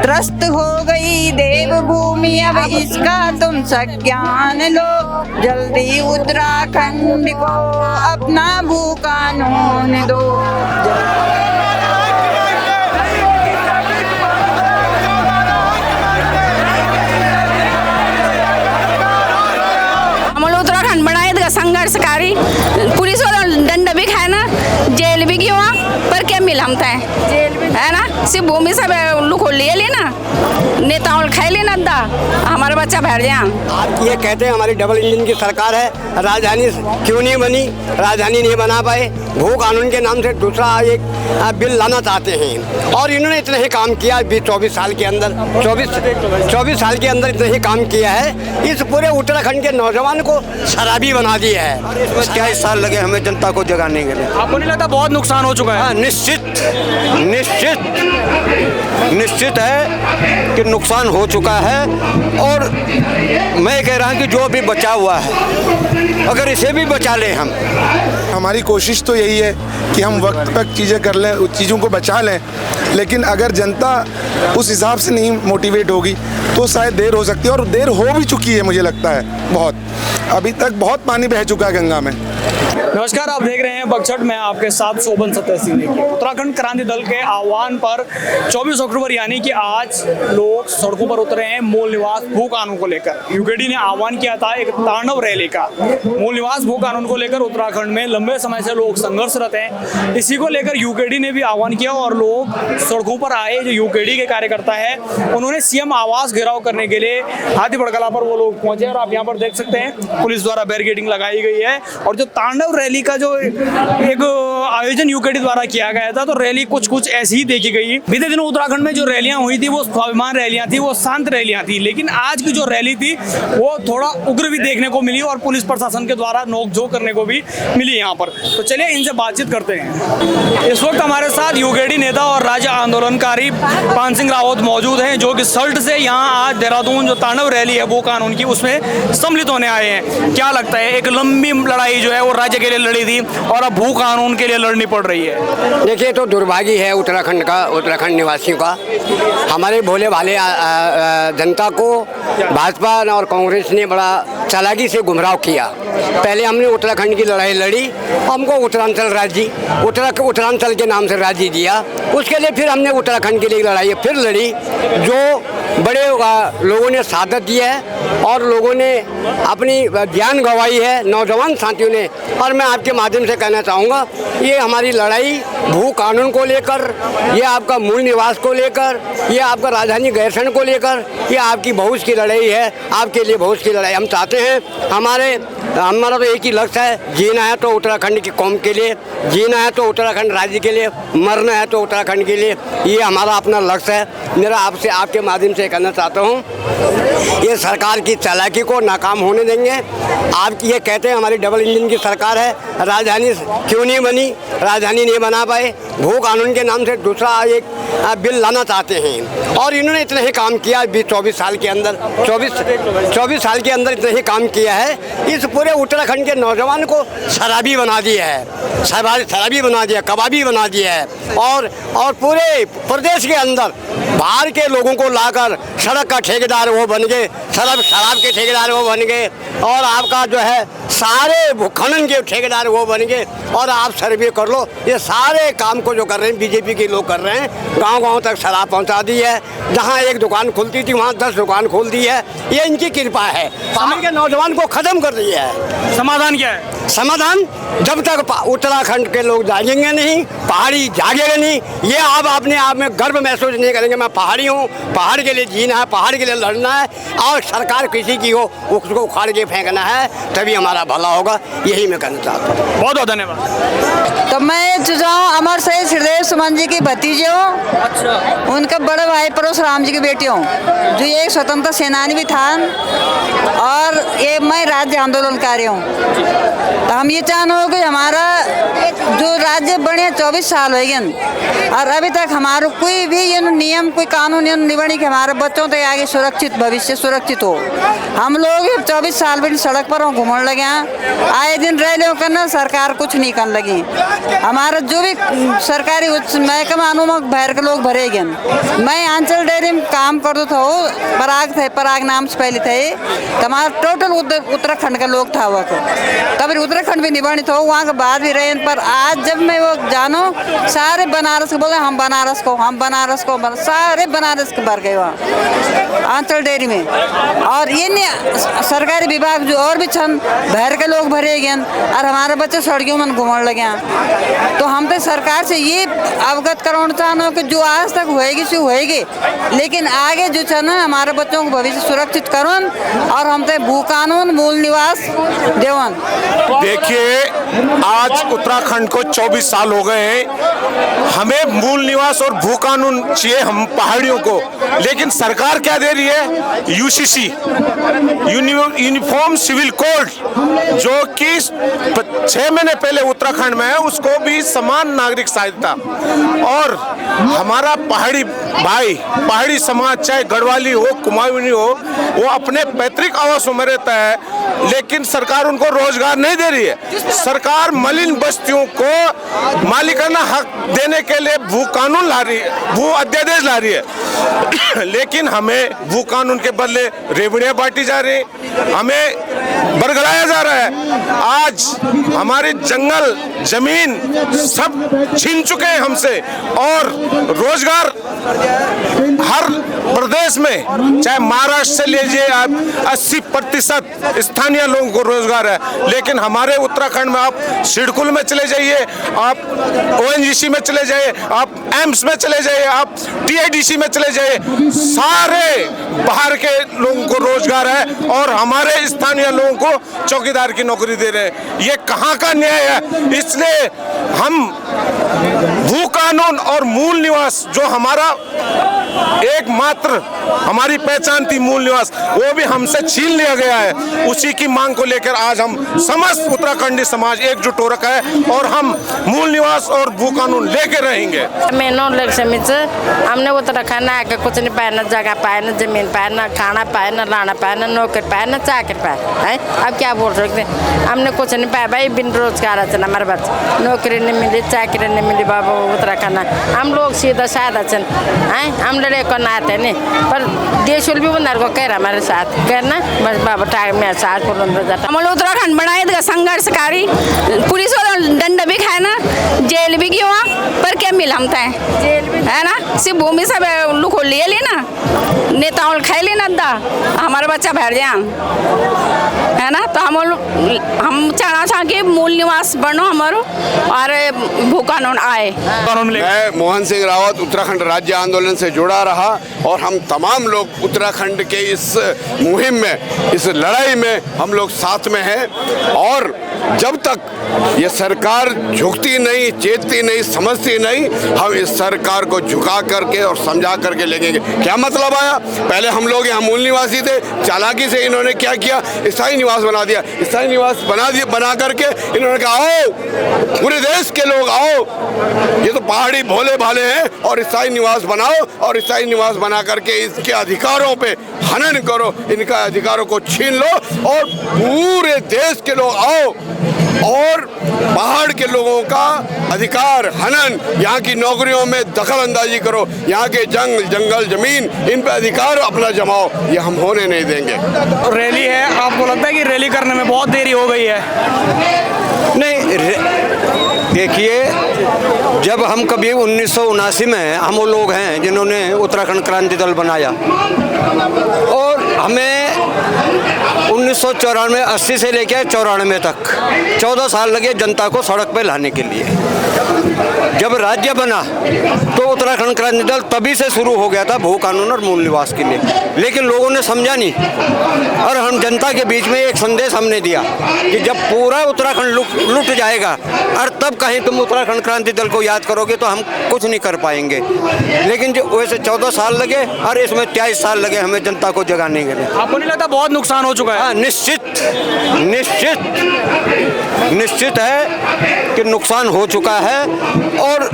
त्रस्त हो गई देवभूमि, अब इसका तुम संज्ञान लो। जल्दी उत्तराखंड को अपना भू कानून दो। उत्तराखंड बनाए संघर्षकारी, पुलिस वाला दंड भी खाए ना, जेल भी गई वहाँ पर क्या मिला हम है ना, सिर्फ भूमि सब लुक ले लेना, नेताओं खाए लेना दा हमारा बच्चा भर जाए। आप ये कहते हैं हमारी डबल इंजन की सरकार है, राजधानी क्यों नहीं बनी, राजधानी नहीं बना पाए, भू कानून के नाम से दूसरा एक बिल लाना चाहते हैं। और इन्होंने इतना ही काम किया 24 साल के अंदर, 24 साल के अंदर इतना ही काम किया है, इस पूरे उत्तराखंड के नौजवान को शराबी बना दिया है। 27 साल लगे हमें जनता को जगाने के लिए। आपको नहीं लगता बहुत नुकसान हो चुका है? निश्चित है कि नुकसान हो चुका है। और मैं कह रहा हूँ कि जो भी बचा हुआ है, अगर इसे भी बचा लें हम, हमारी कोशिश तो यही है कि हम वक्त तक चीज़ें कर लें, चीज़ों को बचा लें। लेकिन अगर जनता उस हिसाब से नहीं मोटिवेट होगी तो शायद देर हो सकती है, और देर हो भी चुकी है मुझे लगता है बहुत। अभी तक बहुत पानी बह चुका है गंगा में। नमस्कार, आप देख रहे हैं बगसठ में आपके साथ शोभन सत्य सिंह। उत्तराखंड क्रांति दल के आह्वान पर 24 अक्टूबर यानी कि आज लोग सड़कों पर उतरे हैं मूल निवास भू कानून को लेकर। यूकेडी ने आह्वान किया था एक तांडव रैली का। मूल निवास भू कानून को लेकर उत्तराखंड में लंबे समय से लोग संघर्षरत हैं। इसी को लेकर यूकेडी ने भी आह्वान किया और लोग सड़कों पर आए। जो यूकेडी के कार्यकर्ता है उन्होंने सीएम आवास घेराव करने के लिए हाथीपड़कला पर वो लोग पहुंचे और आप यहाँ पर देख सकते हैं पुलिस द्वारा बैरिकेडिंग लगाई गई है। और जो तांडव रैली का जो एक आयोजन यूकेडी द्वारा किया गया था, तो रैली कुछ ऐसी ही देखी गई। बीते दिनों उत्तराखंड में जो रैलियां हुई थी वो स्वाभिमान रैलियां थी, वो शांत रैलियां थी। लेकिन आज की जो रैली थी वो थोड़ा उग्र भी देखने को मिली और पुलिस प्रशासन के द्वारा नोकझोंक करने को भी मिली यहाँ पर। तो चलिए इनसे बातचीत करते हैं। इस वक्त हमारे साथ यूकेडी नेता और राज्य आंदोलनकारी पान सिंह रावत मौजूद हैं, जो कि सल्ट से यहाँ आज देहरादून जो तांडव रैली है वो कानून की, उसमें सम्मिलित होने आए हैं। क्या लगता है, एक लंबी लड़ाई जो है वो राज्य के लिए लड़ी थी और अब भू कानून के लिए लड़नी पड़ रही है? देखिए, तो दुर्भाग्य है उत्तराखंड का, उत्तराखंड निवासियों का। हमारे भोले भाले जनता को भाजपा और कांग्रेस ने बड़ा चालाकी से गुमराह किया। पहले हमने उत्तराखंड की लड़ाई लड़ी, हमको उत्तरांचल राज्य, उत्तरांचल के नाम से राज्य दिया। उसके लिए फिर हमने उत्तराखंड के लिए लड़ाई फिर लड़ी, जो बड़े लोगों ने सादत दी है और लोगों ने अपनी जान गंवाई है, नौजवान साथियों ने। और मैं आपके माध्यम से कहना चाहूँगा, ये हमारी लड़ाई भू कानून को लेकर, ये आपका मूल निवास को लेकर, ये आपका राजधानी गैरसैंण को लेकर, ये आपकी भविष्य की लड़ाई है, आपके लिए भविष्य की लड़ाई। हम चाहते हैं, हमारा तो एक ही लक्ष्य है, जीना है तो उत्तराखंड की कौम के लिए, जीना है तो उत्तराखंड राज्य के लिए, मरना है तो उत्तराखंड के लिए। ये हमारा अपना लक्ष्य है। मेरा आपसे आपके माध्यम से कहना चाहता हूँ, ये सरकार की चालाकी को नाकाम होने देंगे। आप ये कहते हैं हमारी डबल इंजन की सरकार है, राजधानी क्यों नहीं बनी, राजधानी नहीं बना पाए, भू कानून के नाम से दूसरा एक बिल लाना चाहते हैं। और इन्होंने इतना ही काम किया 24 साल के अंदर, 24 साल के अंदर इतना ही काम किया है, इस पूरे उत्तराखंड के नौजवान को शराबी बना दिया है, शराबी बना दिया, कबाबी बना दिया है। और पूरे प्रदेश के अंदर बाहर के लोगों को लाकर सड़क का ठेकेदार वो बन गए, शराब के ठेकेदार वो बन गए, और आपका जो है सारे खनन के ठेकेदार वो बन गए। और आप सर्वे कर लो, ये सारे काम को जो कर रहे हैं बीजेपी के लोग कर रहे हैं। गांव-गांव तक शराब पहुंचा दी है, जहां एक दुकान खुलती थी वहां 10 दुकान खोल दी है। ये इनकी कृपा है, पहाड़ के नौजवान को खत्म कर दिया है। समाधान क्या है? समाधान, जब तक उत्तराखंड के लोग जागेंगे नहीं, पहाड़ी जागेंगे नहीं, ये आप अपने आप में गर्व महसूस नहीं करेंगे। मैं पहाड़ी हूँ, पहाड़ के लिए जीना है, पहाड़ के लिए लड़ना है, और सरकार किसी की हो उसको उखाड़ के फेंकना है, तभी हमारा भला होगा। यही मैं कहना चाहता हूँ। बहुत बहुत धन्यवाद। तो मैं जाऊँ अमर शहीद श्रीदेव सुमन जी की भतीजे हूँ। अच्छा। उनके बड़े भाई परशुराम जी की बेटी हूँ, जो एक स्वतंत्र सेनानी भी था, और ये मैं राज्य आंदोलनकारी हूँ। तो हम ये चाहते हो कि हमारा जो राज्य बने 24 साल हो गए और अभी तक हमारा कोई भी ये नियम, कोई कानून नहीं बनी कि हमारे बच्चों तक आगे सुरक्षित भविष्य सुरक्षित हो। हम लोग 24 साल माल भी सड़क पर घूमने लगे हैं। आए दिन रैलियों करना सरकार कुछ नहीं करने लगी। हमारा जो भी सरकारी महकमा अनुमक बाहर के लोग भरे गए। मैं आंचल डेयरी में काम कर था, पराग नाम से पहले थे। हमारा टोटल उत्तराखंड का लोग था वहाँ को, कभी उत्तराखंड भी नहीं बनी था, वहाँ के बाद भी रहे। पर आज जब मैं वो जानो सारे बनारस को बोले हम बनारस को सारे बनारस के भर गए वहाँ आंचल डेयरी में। और ये नहीं सरकारी विभाग जो और भी छन बाहर के लोग भरे गए और हमारे बच्चे सड़कों में घूमने लगे हैं। तो हम तो सरकार से ये अवगत कराना चाहना कि जो आज तक होएगी सो होएगी, लेकिन आगे जो है ना हमारे बच्चों को भविष्य सुरक्षित करोन और हम तो भू कानून मूल निवास देवन। देखिए, आज उत्तराखंड को 24 साल हो गए हैं। हमें मूल निवास और भू कानून चाहिए हम पहाड़ियों को, लेकिन सरकार क्या दे रही है? यूसीसी यूनिफॉर्म सिविल कोड, जो कि 6 महीने पहले उत्तराखंड में है, उसको भी समान नागरिक संहिता। और हमारा पहाड़ी भाई, पहाड़ी समाज चाहे गढ़वाली हो कुमाऊनी हो, वो अपने पैतृक आवासों में रहता है, लेकिन सरकार उनको रोजगार नहीं दे रही है। सरकार मलिन बस्तियों को मालिकाना हक देने के लिए भू कानून ला रही है, भू अध्यादेश ला रही है, लेकिन हमें भू कानून के बदले रेवड़ियां बांटी जा रही, हमें बरगलाया जा रहा है। आज हमारे जंगल जमीन सब छीन चुके हैं हमसे, और रोजगार हर प्रदेश में, चाहे महाराष्ट्र से लीजिए आप, 80% स्थानीय लोगों को रोजगार है, लेकिन हमारे उत्तराखंड में आप सिडकुल में चले जाइए, आप ओएनजीसी में चले जाइए, आप एम्स में चले जाइए, आप टीआईडीसी में चले जाइए, सारे बाहर के लोगों को रोजगार है और हमारे स्थानीय लोगों को चौकीदार की नौकरी दे रहे हैं। ये कहाँ का न्याय है? इसलिए हम भू कानून और मूल निवास, जो हमारा एकमात्र हमारी पहचान थी मूल निवास, वो भी हमसे छीन लिया गया है। उसी की मांग को लेकर आज हम समस्त उत्तराखंडी समाज एकजुट हो रखा है और हम मूल निवास और भू कानून लेके रहेंगे। हमने उत्तराखंड आके कुछ नहीं पाया, न जगह पाया, न जमीन पाया, न खाना पाया, न लाना पाया, न नौकरी पाया, न चाकरी पाया है। अब क्या बोल सकते हैं? हमने कुछ नहीं पाया भाई, बिन रोजगार है हमारे बच्चे, नौकरी नहीं मिली, चाकरी नहीं मिली बाबू उत्तराखंड। हम लोग सीधा साधा चल हैं, हम लड़े को ना आते नहीं, पर देश भी बंदर को कह रहा हमारे साथ करना बस बाबा टाइम में साथ हम लोग उत्तराखंड बनाए संघर्षकारी, पुलिस वालों दंड भी खाए ना, जेल भी गई वहाँ, पर क्या मिला हम है ना? सिर्फ भूमि सब लुक हो लिए ली ना, नेताओं खाई ली ना, हमारे बच्चा भर जाए है ना। तो हम चाहना चाह कि मूल निवास बनो हमारो और भू कानून आए। मैं मोहन सिंह रावत उत्तराखंड राज्य आंदोलन से जुड़ा रहा और हम तमाम लोग उत्तराखंड के इस मुहिम में, इस लड़ाई में हम लोग साथ में हैं। और जब तक ये सरकार झुकती नहीं, चेतती नहीं, समझती नहीं, हम इस सरकार को झुका करके और समझा करके लेंगे। क्या मतलब आया? पहले हम लोग यहाँ मूल निवासी थे, चालाकी से इन्होंने क्या किया? स्थायी निवास बना दिया। स्थायी निवास बना करके इन्होंने कहा आओ पूरे देश के लोग आओ, ये तो पहाड़ी भोले भाले हैं, और स्थायी निवास बनाओ, और स्थायी निवास बना करके इसके अधिकारों पे हनन करो, इनका अधिकारों को छीन लो, और पूरे देश के लोग आओ और पहाड़ के लोगों का अधिकार हनन, यहाँ की नौकरियों में दखल अंदाजी करो, यहाँ के जंगल जमीन इन पे अधिकार अपना जमाओ, ये हम होने नहीं देंगे। रैली है, आपको लगता है कि रैली करने में बहुत देरी हो गई है? नहीं, देखिए, जब हम कभी 1979 में हम वो लोग हैं जिन्होंने उत्तराखंड क्रांति दल बनाया, और हमें 1994 80 से लेकर 94 तक 14 साल लगे जनता को सड़क पे लाने के लिए। जब राज्य बना तो उत्तराखंड क्रांति दल तभी से शुरू हो गया था भू कानून और मूल निवास के लिए, लेकिन लोगों ने समझा नहीं। और हम जनता के बीच में एक संदेश हमने दिया कि जब पूरा उत्तराखंड लुट जाएगा और तब कहीं तुम उत्तराखंड क्रांति दल को याद करोगे तो हम कुछ नहीं कर पाएंगे। लेकिन जो वैसे 14 साल लगे और इसमें 23 साल लगे हमें जनता को जगाने के लिए। आपको नहीं लगता बहुत नुकसान हो चुका है? हाँ, निश्चित है कि नुकसान हो चुका है। और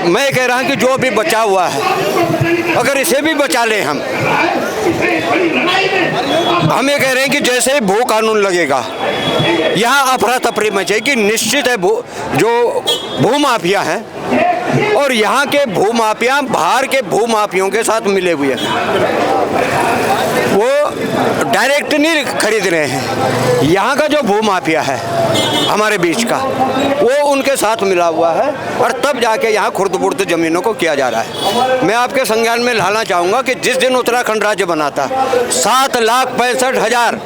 मैं कह रहा हूँ कि जो भी बचा हुआ है, अगर इसे भी बचा लें हम, हम ये कह रहे हैं कि जैसे ही भू कानून लगेगा यहाँ अफरा तफरी मचेगी। निश्चित है जो भू माफिया हैं और यहाँ के भू माफिया बाहर के भू माफियों के साथ मिले हुए हैं, वो डायरेक्ट नहीं खरीद रहे हैं। यहाँ का जो भू माफिया है हमारे बीच का, वो उनके साथ मिला हुआ है और तब जाके यहाँ खुर्द-बुर्द ज़मीनों को किया जा रहा है। मैं आपके संज्ञान में लाना चाहूँगा कि जिस दिन उत्तराखंड राज्य बना था 7,65,000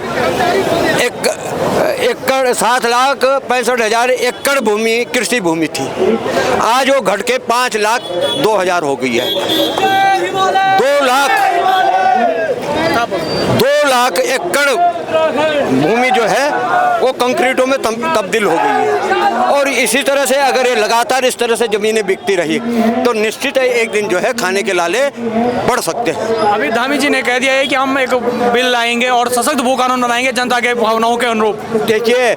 एकड़ 7,65,000 एकड़ भूमि कृषि भूमि थी। आज वो घट के 5,02,000 हो गई है। 2 लाख एकड़ भूमि जो है वो कंक्रीटों में तब्दील हो गई है। और इसी तरह से अगर ये लगातार इस तरह से ज़मीनें बिकती रही तो निश्चित है एक दिन जो है खाने के लाले बढ़ सकते हैं। अभी धामी जी ने कह दिया है कि हम एक बिल लाएंगे और सशक्त भू कानून बनाएंगे जनता के भावनाओं के अनुरूप। देखिए,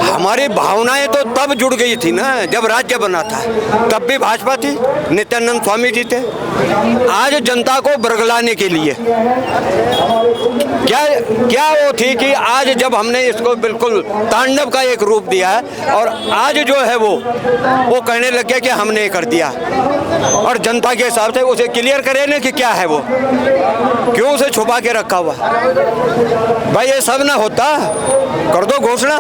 हमारी भावनाएं तो तब जुड़ गई थी ना जब राज्य बना था, तब भी भाजपा थी, नित्यानंद स्वामी जी थे। आज जनता को बरगलाने के लिए क्या वो थी कि आज जब हमने इसको बिल्कुल तांडव का एक रूप दिया है और आज जो है वो कहने लग गया कि हमने कर दिया और जनता के हिसाब से उसे क्लियर करें ना कि क्या है वो, क्यों उसे छुपा के रखा हुआ। भाई ये सब ना होता, कर दो घोषणा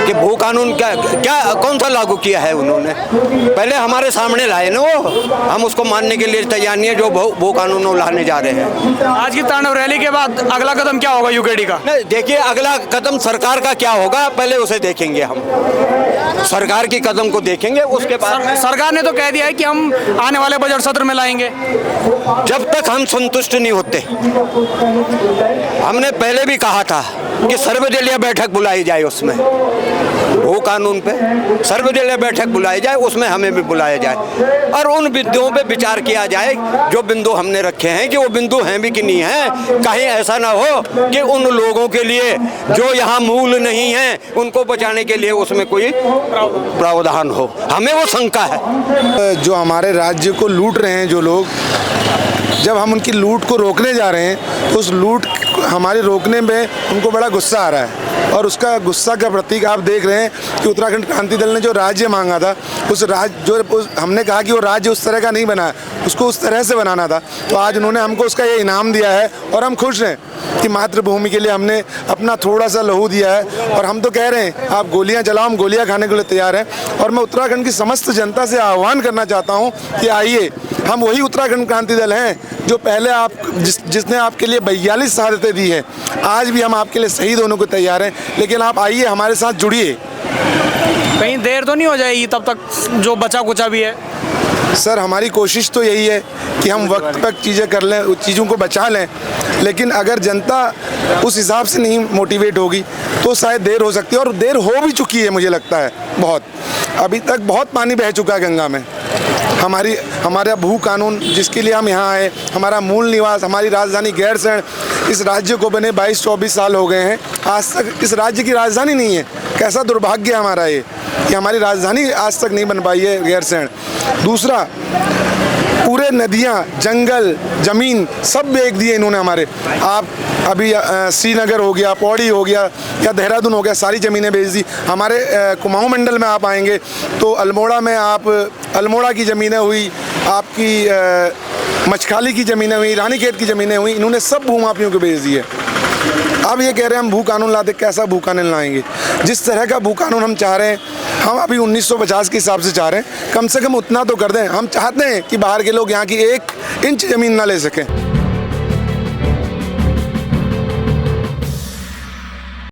कि भू कानून क्या कौन सा लागू किया है उन्होंने, पहले हमारे सामने लाए ना वो, हम उसको मानने के लिए तैयार नहीं है जो भू कानून लाने जा रहे हैं। आज की तांडव रैली के बाद अगला कदम क्या होगा यूकेडी का? देखिए, अगला कदम सरकार का क्या होगा पहले उसे देखेंगे। हम सरकार की कदम को देखेंगे, उसके बाद सरकार ने तो कह दिया है कि हम आने वाले बजट सत्र में लाएंगे। जब तक हम संतुष्ट नहीं होते, हमने पहले भी कहा था कि सर्वदलीय बैठक बुलाई जाए, उसमें भू कानून पे सर्वदलीय बैठक बुलाई जाए, उसमें हमें भी बुलाया जाए और उन बिंदुओं पे विचार किया जाए जो बिंदु हमने रखे हैं कि वो बिंदु हैं भी कि नहीं है। कहीं ऐसा ना हो कि उन लोगों के लिए जो यहाँ मूल नहीं है उनको बचाने के लिए उसमें कोई प्रावधान हो, हमें वो शंका है। जो हमारे राज्य को लूट रहे हैं जो लोग, जब हम उनकी लूट को रोकने जा रहे हैं तो उस लूट हमारे रोकने में उनको बड़ा गुस्सा आ रहा है और उसका गुस्सा का प्रतीक आप देख रहे हैं कि उत्तराखंड क्रांति दल ने जो राज्य मांगा था, उस राज्य हमने कहा कि वो राज्य उस तरह का नहीं बना है, उसको उस तरह से बनाना था, तो आज उन्होंने हमको उसका ये इनाम दिया है और हम खुश हैं कि मातृभूमि के लिए हमने अपना थोड़ा सा लहू दिया है। और हम तो कह रहे हैं आप गोलियां चलाओ, हम गोलियां खाने के लिए तैयार हैं। और मैं उत्तराखंड की समस्त जनता से आह्वान करना चाहता हूं कि आइए, हम वही उत्तराखंड क्रांति दल हैं जो पहले जिसने आपके लिए 42 शहादतें दी हैं। आज भी हम आपके लिए शहीद होने को तैयार हैं, लेकिन आप आइए हमारे साथ जुड़िए। कहीं देर तो नहीं हो जाएगी तब तक जो बचा कुचा भी है? सर, हमारी कोशिश तो यही है कि हम वक्त तक चीज़ें कर लें, चीज़ों को बचा लें, लेकिन अगर जनता उस हिसाब से नहीं मोटिवेट होगी तो शायद देर हो सकती है और देर हो भी चुकी है। मुझे लगता है बहुत, अभी तक बहुत पानी बह चुका है गंगा में। हमारा भू कानून जिसके लिए हम यहाँ आए, हमारा मूल निवास, हमारी राजधानी गैरसैंण, इस राज्य को बने 22-24 साल हो गए हैं, आज तक इस राज्य की राजधानी नहीं है। कैसा दुर्भाग्य है हमारा ये कि हमारी राजधानी आज तक नहीं बन पाई है गैरसैंण। दूसरा, पूरे नदियाँ, जंगल, ज़मीन सब बेच दिए इन्होंने हमारे। आप अभी श्रीनगर हो गया, पौड़ी हो गया या देहरादून हो गया, सारी ज़मीनें बेच दी। हमारे कुमाऊं मंडल में आप आएंगे तो अल्मोड़ा में अल्मोड़ा की ज़मीनें हुई, आपकी मछखाली की ज़मीनें हुई, रानीखेत की ज़मीनें हुई, इन्होंने सब भूमाफियों को बेच दिए। अब ये कह रहे हैं हम भू कानून लाते, कैसा भू कानून लाएंगे? जिस तरह का भू कानून हम चाह रहे हैं, हम अभी 1950 के हिसाब से चाह रहे हैं, कम से कम उतना तो कर दें। हम चाहते हैं कि बाहर के लोग यहाँ की 1 इंच ज़मीन ना ले सकें।